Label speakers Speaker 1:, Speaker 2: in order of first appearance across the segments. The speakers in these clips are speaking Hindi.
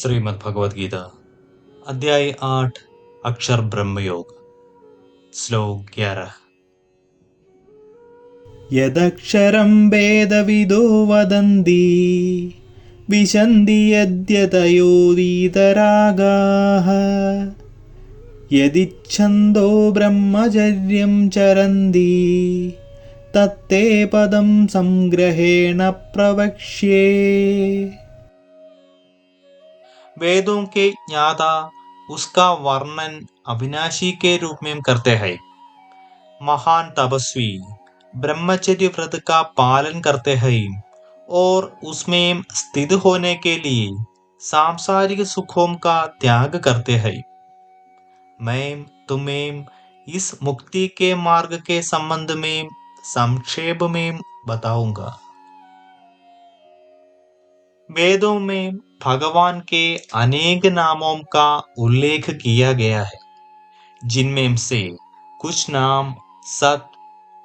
Speaker 1: श्रीमद् भगवद गीता अध्याय 8 अक्षर ब्रह्मयोग श्लोक 11
Speaker 2: यदक्षरं वेदविदो वदन्ति विशन्ति यद्यतयो वीतरागाः यदिच्छन्दो ब्रह्मचर्यं चरन्ति तत्ते पदं संग्रहेण प्रवक्ष्ये।
Speaker 1: वेदों के ज्ञाता उसका वर्णन अविनाशी के रूप में करते हैं। महान तपस्वी ब्रह्मचर्य व्रत का पालन करते हैं और उसमें स्थित होने के लिए सांसारिक सुखों का त्याग करते हैं। मैं तुम्हें इस मुक्ति के मार्ग के संबंध में संक्षेप में बताऊंगा। वेदों में भगवान के अनेक नामों का उल्लेख किया गया है, जिनमें से कुछ नाम सत,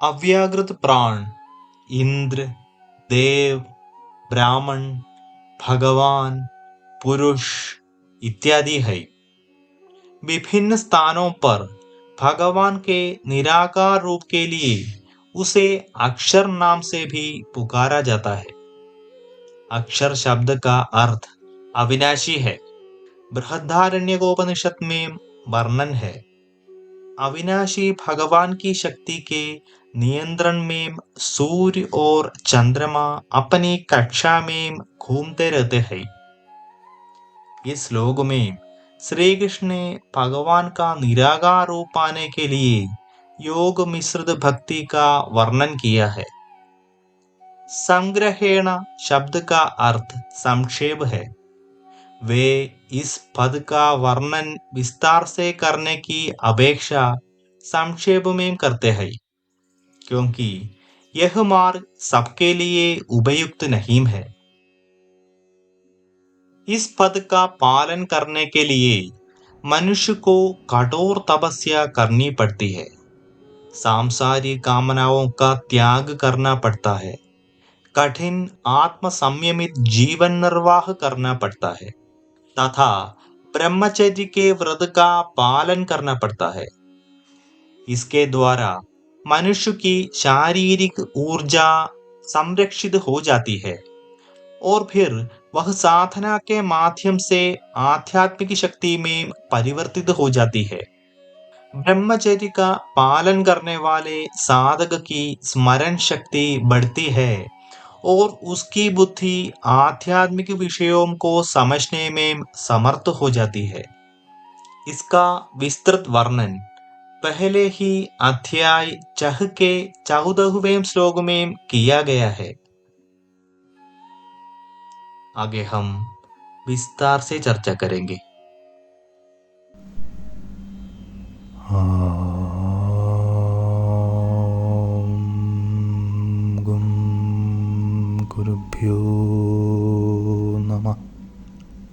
Speaker 1: अव्याकृत प्राण, इंद्र, देव, ब्राह्मण, भगवान, पुरुष इत्यादि है। विभिन्न स्थानों पर भगवान के निराकार रूप के लिए उसे अक्षर नाम से भी पुकारा जाता है। अक्षर शब्द का अर्थ अविनाशी है। बृहदारण्यकोपनिषद में वर्णन है। अविनाशी भगवान की शक्ति के नियंत्रण में सूर्य और चंद्रमा अपनी कक्षा में घूमते रहते हैं। इस श्लोक में श्री कृष्ण ने भगवान का निराकार रूप पाने के लिए योग मिश्रित भक्ति का वर्णन किया है। संग्रहेण शब्द का अर्थ संक्षेप है। वे इस पद का वर्णन विस्तार से करने की अपेक्षा संक्षेप में करते हैं, क्योंकि यह मार्ग सबके लिए उपयुक्त नहीं है। इस पद का पालन करने के लिए मनुष्य को कठोर तपस्या करनी पड़ती है, सांसारिक कामनाओं का त्याग करना पड़ता है, कठिन आत्म संयमित जीवन निर्वाह करना पड़ता है तथा ब्रह्मचर्य के व्रत का पालन करना पड़ता है। इसके द्वारा मनुष्य की शारीरिक ऊर्जा संरक्षित हो जाती है और फिर वह साधना के माध्यम से आध्यात्मिक शक्ति में परिवर्तित हो जाती है। ब्रह्मचर्य का पालन करने वाले साधक की स्मरण शक्ति बढ़ती है और उसकी बुद्धि आध्यात्मिक विषयों को समझने में समर्थ हो जाती है। इसका विस्तृत वर्णन पहले ही अध्याय 6 के 14वें श्लोक में किया गया है। आगे हम विस्तार से चर्चा करेंगे।
Speaker 2: गुरुभ्यो